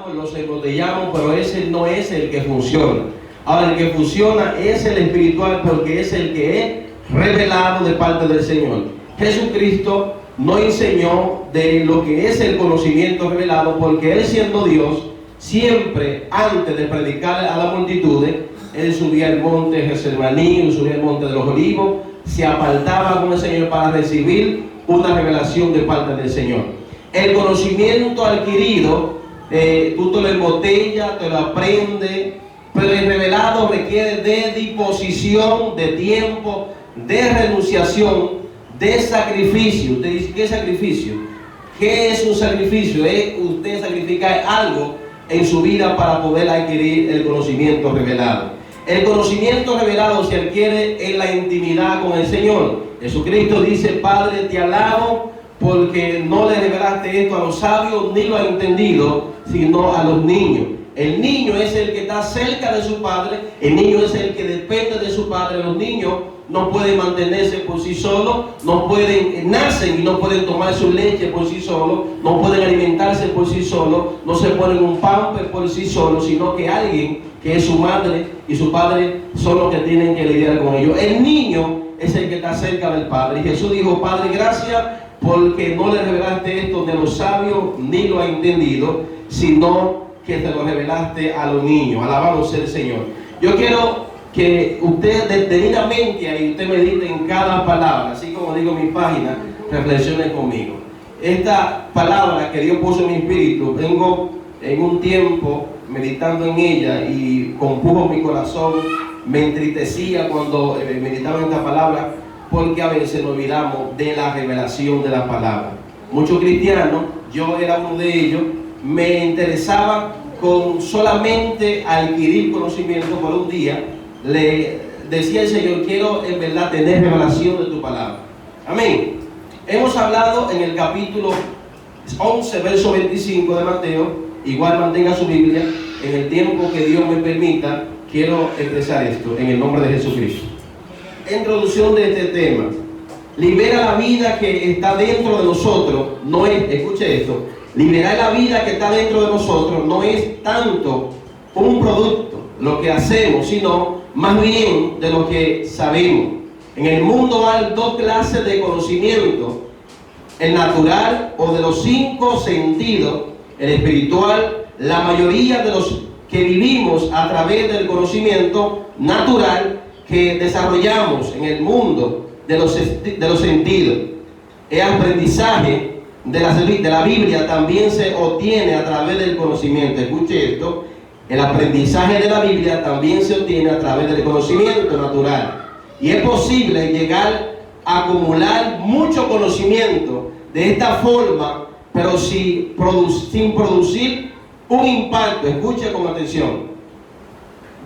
llenamos, los embotellamos, pero ese no es el que funciona. Ahora, el que funciona es el espiritual, porque es el que es revelado de parte del Señor. Jesucristo no enseñó de lo que es el conocimiento revelado, porque Él, siendo Dios, siempre antes de predicar a las multitudes, Él subía al monte Getsemaní, subía al monte de los Olivos, se apartaba con el Señor para recibir una revelación de parte del Señor. El conocimiento adquirido, tú te lo embotellas, te lo aprendes, pero el revelado requiere de disposición, de tiempo, de renunciación, de sacrificio. Usted dice, ¿qué sacrificio? ¿Qué es un sacrificio? Es usted sacrificar algo en su vida para poder adquirir el conocimiento revelado. El conocimiento revelado se adquiere en la intimidad con el Señor. Jesucristo dice: Padre, te alabo porque no le revelaste esto a los sabios ni lo ha entendido, sino a los niños. El niño es el que está cerca de su padre, el niño es el que depende de su padre. Los niños no pueden mantenerse por sí solos, nacen y no pueden tomar su leche por sí solos, no pueden alimentarse por sí solos, no se ponen un pamper por sí solos, sino que alguien que es su madre y su padre son los que tienen que lidiar con ellos. El niño es el que está cerca del padre. Y Jesús dijo: Padre, gracias porque no le revelaste esto de los sabios ni lo ha entendido, sino que te lo revelaste a los niños. Alabado sea el Señor. Yo quiero que usted detenidamente ahí usted medite en cada palabra, así como digo en mi página, reflexione conmigo. Esta palabra que Dios puso en mi espíritu, vengo en un tiempo meditando en ella y compuso mi corazón, me entristecía cuando meditaba en esta palabra, porque a veces nos olvidamos de la revelación de la palabra. Muchos cristianos, yo era uno de ellos, me interesaba con solamente adquirir conocimiento. Por un día le decía al Señor: quiero en verdad tener revelación de tu palabra. Amén. Hemos hablado en el capítulo 11, verso 25 de Mateo. Igual mantenga su Biblia. En el tiempo que Dios me permita, quiero expresar esto en el nombre de Jesucristo. Introducción de este tema. Libera la vida que está dentro de nosotros. No es, escuche esto, liberar la vida que está dentro de nosotros no es tanto un producto, lo que hacemos, sino más bien de lo que sabemos. En el mundo hay dos clases de conocimiento: el natural o de los 5 sentidos, el espiritual. La mayoría de los que vivimos a través del conocimiento natural que desarrollamos en el mundo de los sentidos. El aprendizaje de la Biblia también se obtiene a través del conocimiento. Escuche esto: el aprendizaje de la Biblia también se obtiene a través del conocimiento natural. Y es posible llegar a acumular mucho conocimiento de esta forma, pero sin producir un impacto. Escuche con atención.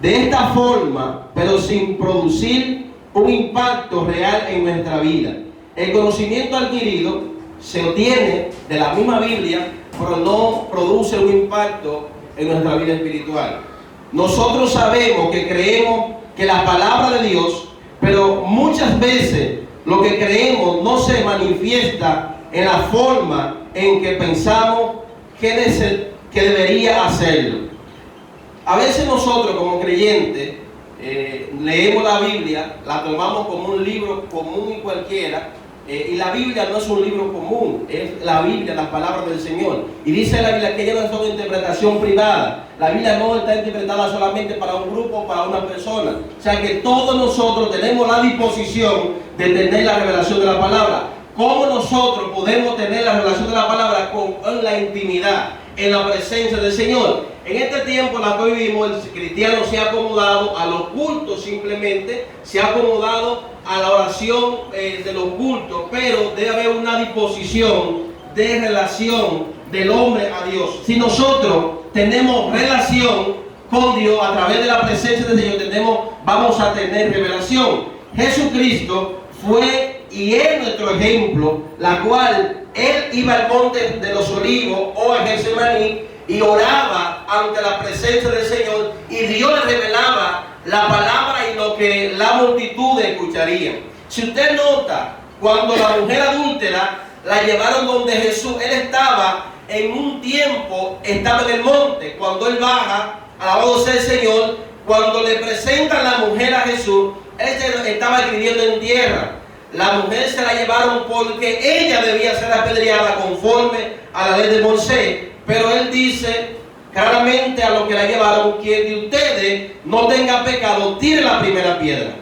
De esta forma, pero sin producir un impacto real en nuestra vida. El conocimiento adquirido se obtiene de la misma Biblia, pero no produce un impacto en nuestra vida espiritual. Nosotros sabemos que creemos que la palabra de Dios, pero muchas veces lo que creemos no se manifiesta en la forma en que pensamos que debería hacerlo. A veces nosotros como creyentes leemos la Biblia, la tomamos como un libro común y cualquiera, y la Biblia no es un libro común, es la Biblia, las palabras del Señor. Y dice la Biblia que ella no es una interpretación privada. La Biblia no está interpretada solamente para un grupo o para una persona. O sea que todos nosotros tenemos la disposición de tener la revelación de la palabra. ¿Cómo nosotros podemos tener la revelación de la palabra? Con la intimidad, en la presencia del Señor. En este tiempo en el que vivimos, el cristiano se ha acomodado a los cultos, simplemente se ha acomodado a la oración de los cultos, pero debe haber una disposición de relación del hombre a Dios. Si nosotros tenemos relación con Dios a través de la presencia de Dios, vamos a tener revelación. Jesucristo fue y es nuestro ejemplo, la cual Él iba al monte de los Olivos o a Getsemaní y oraba ante la presencia del Señor, y Dios le revelaba la palabra y lo que la multitud escucharía. Si usted nota, cuando la mujer adúltera la llevaron donde Jesús, Él estaba en un tiempo estaba en el monte. Cuando él baja, alabado sea el Señor, cuando le presentan la mujer a Jesús, él estaba escribiendo en tierra. La mujer se la llevaron porque ella debía ser apedreada conforme a la ley de Moisés. Pero él dice claramente a los que la llevaron: quien de ustedes no tenga pecado, tire la primera piedra.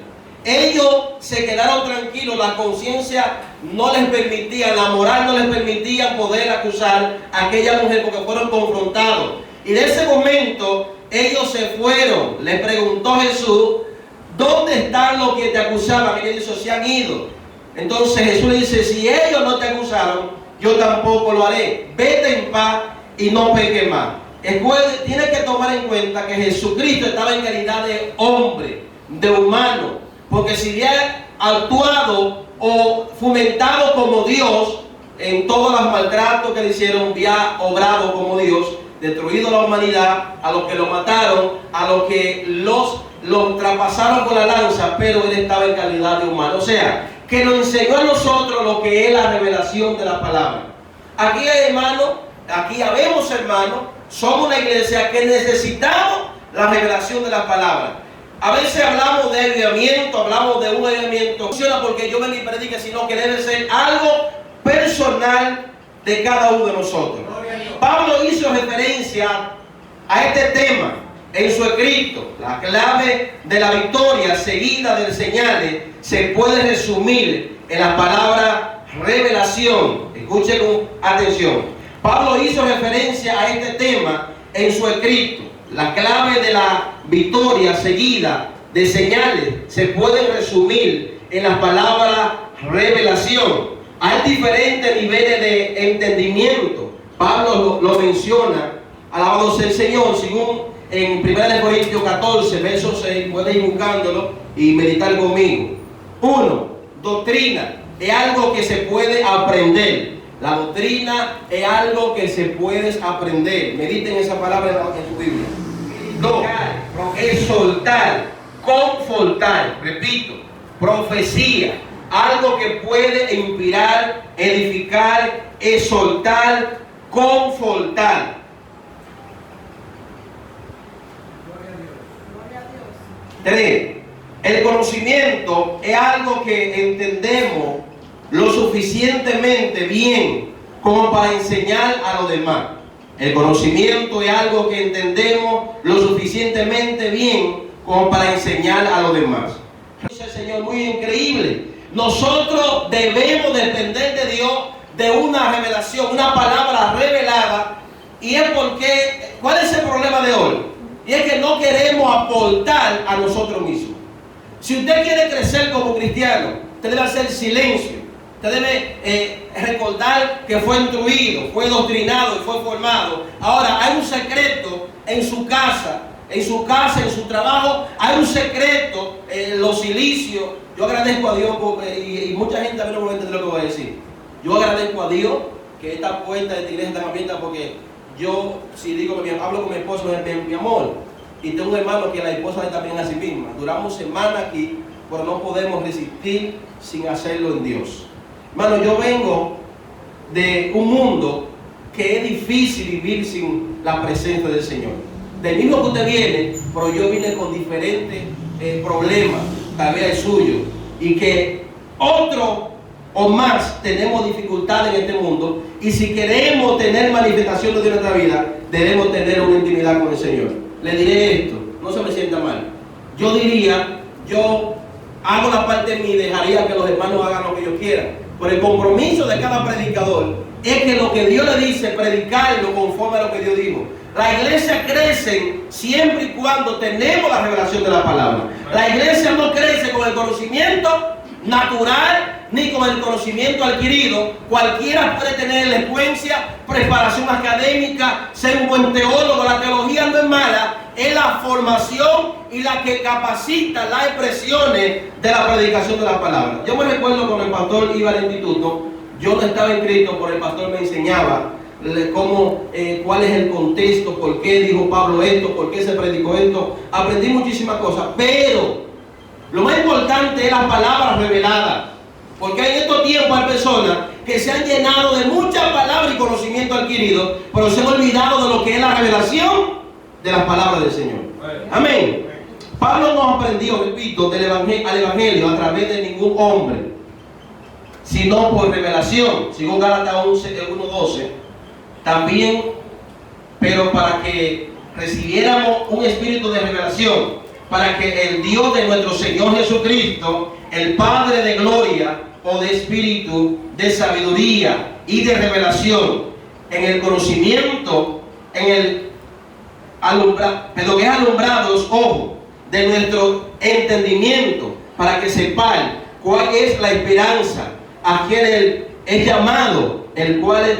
Ellos se quedaron tranquilos, la conciencia no les permitía, la moral no les permitía poder acusar a aquella mujer porque fueron confrontados. Y de ese momento ellos se fueron. Le preguntó Jesús: ¿dónde están los que te acusaban? Y ellos se han ido. Entonces Jesús le dice: si ellos no te acusaron, yo tampoco lo haré. Vete en paz y no peques más. Tiene que tomar en cuenta que Jesucristo estaba en calidad de hombre, de humano, porque si había actuado o fomentado como Dios en todos los maltratos que le hicieron, había obrado como Dios, destruido la humanidad, a los que lo mataron, a los que los traspasaron con la lanza, pero él estaba en calidad de humano. O sea, que nos enseñó a nosotros lo que es la revelación de la palabra. Aquí hay hermanos, aquí habemos hermanos, somos una iglesia que necesitamos la revelación de la palabra. A veces hablamos de avivamiento, hablamos de un avivamiento, no funciona porque yo venga y predique, sino que debe ser algo personal de cada uno de nosotros. Pablo hizo referencia a este tema en su escrito. La clave de la victoria seguida de señales se puede resumir en la palabra revelación. Escuche con atención. Pablo hizo referencia a este tema en su escrito. La clave de la victoria seguida de señales se puede resumir en la palabra revelación. Hay diferentes niveles de entendimiento. Pablo lo menciona, alabado sea el Señor, según en 1 Corintios 14, verso 6, puede ir buscándolo y meditar conmigo. 1. Doctrina es algo que se puede aprender. La doctrina es algo que se puede aprender. Mediten esa palabra en su Biblia. 2. Exhortar, confortar, repito, profecía, algo que puede inspirar, edificar, exhortar, confortar. 3. El conocimiento es algo que entendemos lo suficientemente bien como para enseñar a los demás. El conocimiento es algo que entendemos lo suficientemente bien como para enseñar a los demás. Dice el Señor, muy increíble. Nosotros debemos depender de Dios, de una revelación, una palabra revelada. Y es porque, ¿cuál es el problema de hoy? Y es que no queremos aportar a nosotros mismos. Si usted quiere crecer como cristiano, usted debe hacer silencio. Usted debe recordar que fue instruido, fue doctrinado y fue formado. Ahora, hay un secreto en su casa, en su trabajo. Hay un secreto en los silicios. Yo agradezco a Dios, y mucha gente a mí no me entiende lo que voy a decir. Yo agradezco a Dios que esta puerta de esta iglesia está abierta, porque yo, si digo que hablo con mi esposo, mi amor, y tengo un hermano que la esposa es también a sí misma. Duramos semanas aquí, pero no podemos resistir sin hacerlo en Dios. Hermano, yo vengo de un mundo que es difícil vivir sin la presencia del Señor. Del mismo que usted viene, pero yo vine con diferentes problemas, tal vez el suyo, y que otro o más tenemos dificultades en este mundo, y si queremos tener manifestaciones de nuestra vida, debemos tener una intimidad con el Señor. Le diré esto, no se me sienta mal. Yo diría, yo hago la parte de mí y dejaría que los hermanos hagan lo que ellos quieran. Pero el compromiso de cada predicador es que lo que Dios le dice, predicarlo conforme a lo que Dios dijo. La iglesia crece siempre y cuando tenemos la revelación de la palabra. La iglesia no crece con el conocimiento natural ni con el conocimiento adquirido. Cualquiera puede tener elocuencia, preparación académica, ser un buen teólogo. La teología no es mala, es la formación y la que capacita las expresiones de la predicación de la palabra. Yo me recuerdo cuando el pastor iba al instituto, yo no estaba inscrito, pero el pastor me enseñaba cómo, cuál es el contexto, por qué dijo Pablo esto, por qué se predicó esto. Aprendí muchísimas cosas, pero lo más importante es la palabra revelada, porque en estos tiempos hay personas que se han llenado de muchas palabras y conocimiento adquirido, pero se han olvidado de lo que es la revelación de las palabras del Señor. Amén. Pablo no aprendió, repito, al Evangelio a través de ningún hombre, sino por revelación. Según Gálatas 1:12, también, pero para que recibiéramos un espíritu de revelación, para que el Dios de nuestro Señor Jesucristo, el Padre de gloria, o de espíritu, de sabiduría y de revelación, en el conocimiento, en el alumbrado los ojos de nuestro entendimiento, para que sepáis cuál es la esperanza a quien él es llamado, el cual es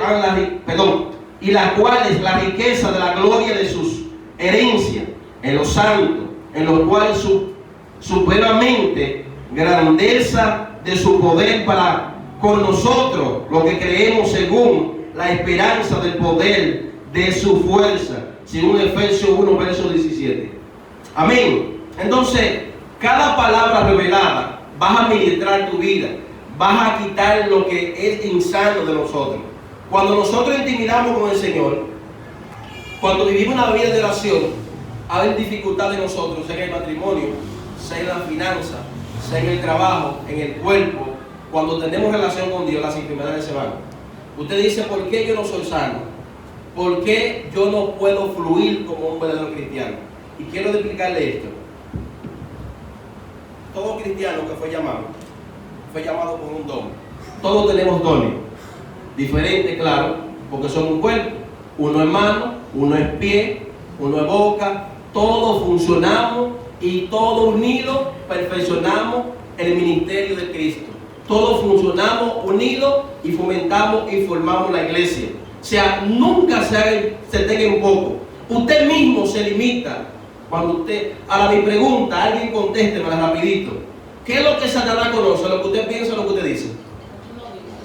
y la cual es la riqueza de la gloria de sus herencias en los santos, en los cuales supremamente grandeza de su poder para con nosotros, lo que creemos según la esperanza del poder de su fuerza, según Efesios 1, verso 17. Amén. Entonces, cada palabra revelada vas a ministrar tu vida, vas a quitar lo que es insano de nosotros. Cuando nosotros intimidamos con el Señor, cuando vivimos una vida de oración, hay dificultades en nosotros, sea en el matrimonio, sea en la finanza, sea en el trabajo, en el cuerpo. Cuando tenemos relación con Dios, las enfermedades se van. Usted dice, ¿por qué yo no soy sano? ¿Por qué yo no puedo fluir como un verdadero cristiano? Y quiero explicarle esto. Todo cristiano que fue llamado con un don. Todos tenemos dones. Diferentes, claro, porque somos un cuerpo. Uno es mano, uno es pie, uno es boca. Todos funcionamos y todos unidos perfeccionamos el ministerio de Cristo. Todos funcionamos unidos y fomentamos y formamos la iglesia. O sea, nunca se tenga en poco. Usted mismo se limita. Cuando usted, a mi pregunta, alguien contéstemela rapidito. ¿Qué es lo que Satanás conoce? ¿Lo que usted piensa o lo que usted dice?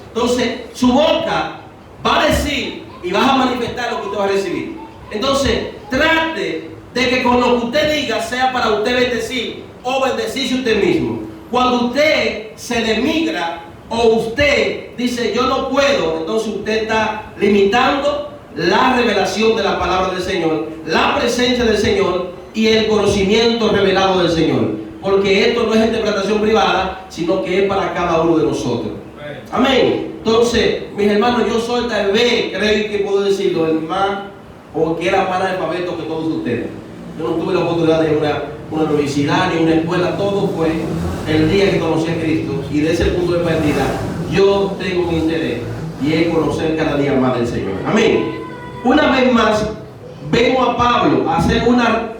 Entonces, su boca va a decir y vas a manifestar lo que usted va a recibir. Entonces, trate de que con lo que usted diga sea para usted bendecir o bendecirse usted mismo. Cuando usted se demigra o usted dice yo no puedo, entonces usted está limitando la revelación de la palabra del Señor, la presencia del Señor y el conocimiento revelado del Señor. Porque esto no es interpretación privada, sino que es para cada uno de nosotros. Amén. Entonces, mis hermanos, yo soy tal vez, creo que puedo decirlo, el más o que era más analfabeto que todos ustedes. Yo no tuve la oportunidad de una universidad ni una escuela, todo fue el día que conocí a Cristo, y desde ese punto de partida yo tengo un interés y es conocer cada día más del Señor. Amén. Una vez más vemos a Pablo hacer una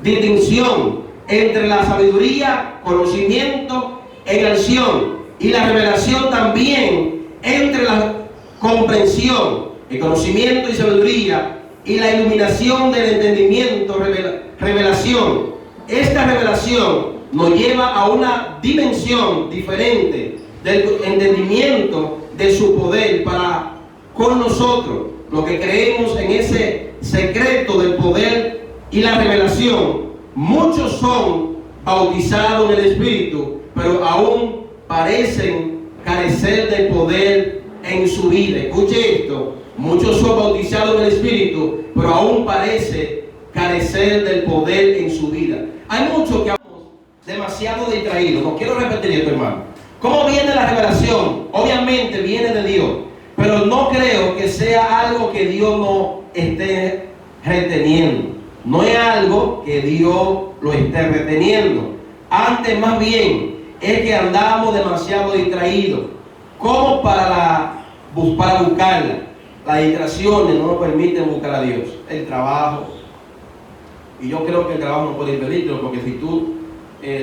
distinción entre la sabiduría, conocimiento en acción y la revelación también entre la comprensión, el conocimiento y sabiduría y la iluminación del entendimiento, revelación. Esta revelación nos lleva a una dimensión diferente del entendimiento de su poder para con nosotros. Lo que creemos en ese secreto del poder y la revelación. Muchos son bautizados en el Espíritu, pero aún parecen carecer de poder en su vida. Escuche esto. Muchos son bautizados en el Espíritu, pero aún parece carecer del poder en su vida. Hay muchos que estamos demasiado distraídos. No quiero repetir esto, hermano. ¿Cómo viene la revelación? Obviamente viene de Dios, pero no creo que sea algo que Dios no esté reteniendo. No es algo que Dios lo esté reteniendo. Antes, más bien, es que andamos demasiado distraídos. ¿Cómo para buscarla? Las distracciones no nos permiten buscar a Dios. El trabajo. Y yo creo que el trabajo no puede impedirlo, porque si tú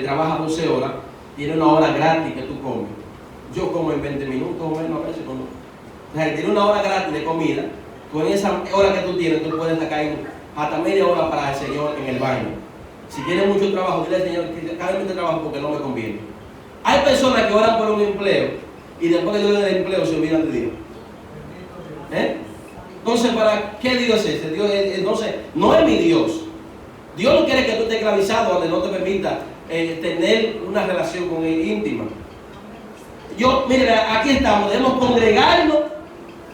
trabajas 12 horas, tienes una hora gratis que tú comes. Yo como en 20 minutos o menos a veces. O sea, tienes una hora gratis de comida. Con esa hora que tú tienes, tú puedes sacar hasta media hora para el Señor en el baño. Si tienes mucho trabajo, dile al Señor que cállame este trabajo porque no me conviene. Hay personas que oran por un empleo y después que Dios le dé el empleo se olvidan de Dios. Entonces, ¿para qué Dios es ese? Dios entonces, no es mi Dios. Dios no quiere que tú estés esclavizado donde no te permita tener una relación con Él íntima. Mire, aquí estamos, debemos congregarnos,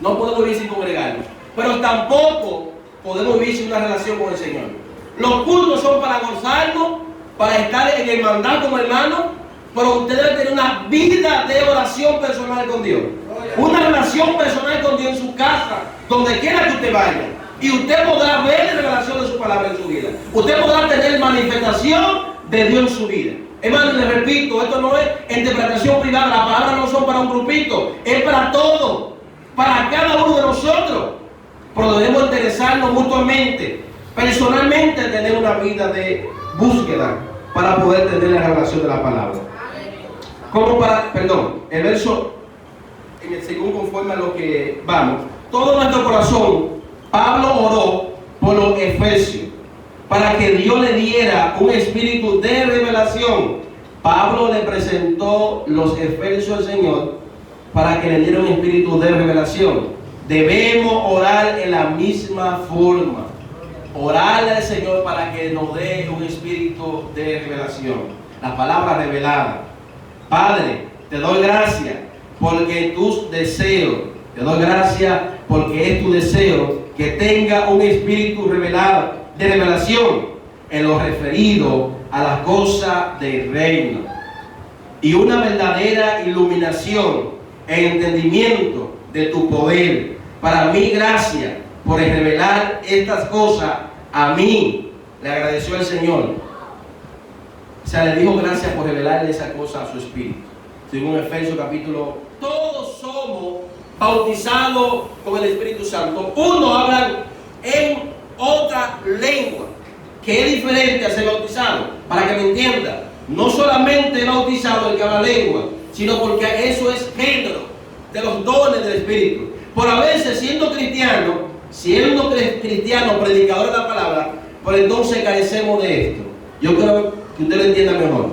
no podemos vivir sin congregarnos, pero tampoco podemos vivir sin una relación con el Señor. Los cultos son para gozarnos, para estar en hermandad como hermanos, pero usted debe tener una vida de oración personal con Dios. Una relación personal con Dios en su casa, donde quiera que usted vaya. Y usted podrá ver la revelación de su palabra en su vida. Usted podrá tener manifestación de Dios en su vida. Hermano, les repito, esto no es interpretación privada. Las palabras no son para un grupito, es para todos, para cada uno de nosotros. Pero debemos interesarnos mutuamente, personalmente, tener una vida de búsqueda para poder tener la revelación de la palabra. El verso, según conforme a lo que vamos, todo nuestro corazón, Pablo oró por los efesios, para que Dios le diera un espíritu de revelación. Pablo le presentó los efesios al Señor para que le diera un espíritu de revelación. Debemos orar en la misma forma. Orarle al Señor para que nos dé un espíritu de revelación. La palabra revelada. Padre, te doy gracias porque tus deseos, te doy gracias porque es tu deseo que tenga un espíritu revelado, de revelación en lo referido a las cosas del reino, y una verdadera iluminación e entendimiento de tu poder. Para mí, gracias por revelar estas cosas a mí. Le agradeció al Señor. O sea, le dijo gracias por revelarle esa cosa a su espíritu. Según Efesios capítulo, todos somos bautizados con el Espíritu Santo. Uno habla en otra lengua, que es diferente a ser bautizado. Para que me entienda, no solamente es bautizado el que habla lengua, sino porque eso es género de los dones del Espíritu. Por a veces, siendo cristiano, predicador de la palabra, por entonces carecemos de esto. Yo creo que usted lo entienda mejor.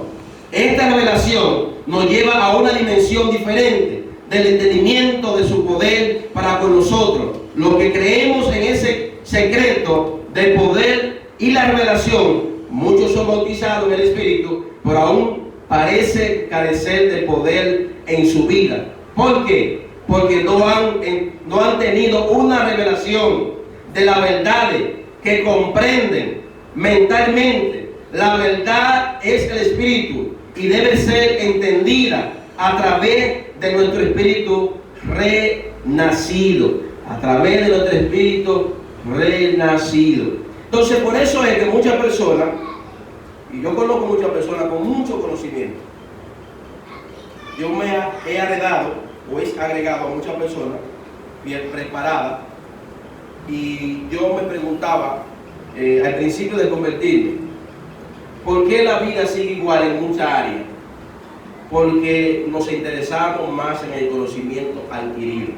Esta revelación nos lleva a una dimensión diferente del entendimiento de su poder para con nosotros. Lo que creemos en ese secreto del poder y la revelación, muchos son bautizados en el Espíritu, pero aún parece carecer de poder en su vida. ¿Por qué? Porque no han tenido una revelación de las verdades que comprenden mentalmente. La verdad es el Espíritu y debe ser entendida a través de nuestro espíritu renacido. A través de nuestro espíritu renacido. Entonces, por eso es que muchas personas, y yo conozco muchas personas con mucho conocimiento, yo me he agregado a muchas personas bien preparadas, y yo me preguntaba al principio de convertirme, ¿por qué la vida sigue igual en muchas áreas? Porque nos interesamos más en el conocimiento adquirido.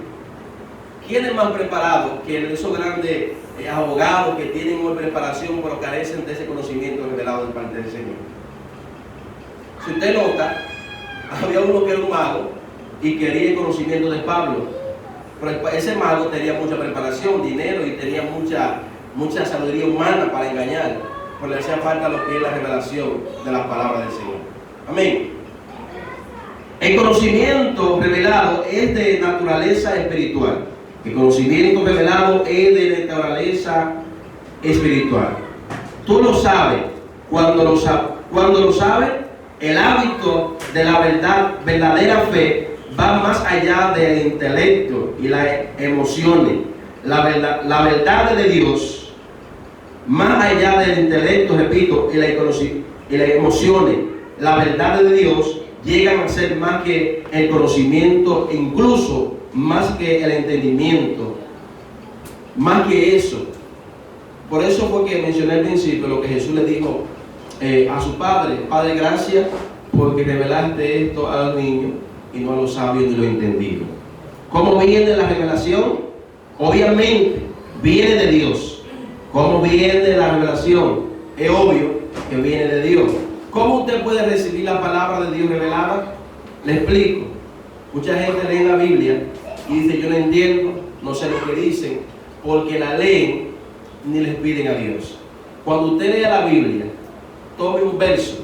¿Quién es más preparado que esos grandes abogados que tienen una preparación pero carecen de ese conocimiento revelado de parte del Señor? Si usted nota, había uno que era un mago y quería el conocimiento de Pablo, pero ese mago tenía mucha preparación, dinero, y tenía mucha sabiduría humana para engañar, pero le hacía falta lo que es la revelación de las palabras del Señor. Amén. El conocimiento revelado es de naturaleza espiritual. El conocimiento revelado es de naturaleza espiritual. Tú lo sabes. Cuando lo sabes, el hábito de la verdadera fe va más allá del intelecto y las emociones. La verdad de Dios, más allá del intelecto, repito, y las emociones, la verdad de Dios llegan a ser más que el conocimiento, incluso más que el entendimiento, más que eso. Por eso fue que mencioné al principio lo que Jesús le dijo a su Padre: Padre, gracias porque revelaste esto a los niños y no a los sabios ni los entendidos. ¿Cómo viene la revelación? Obviamente viene de Dios. ¿Cómo viene la revelación? Es obvio que viene de Dios. ¿Cómo usted puede recibir la palabra de Dios revelada? Le explico. Mucha gente lee la Biblia y dice: yo no entiendo, no sé lo que dicen, porque la leen ni les piden a Dios. Cuando usted lea la Biblia, tome un verso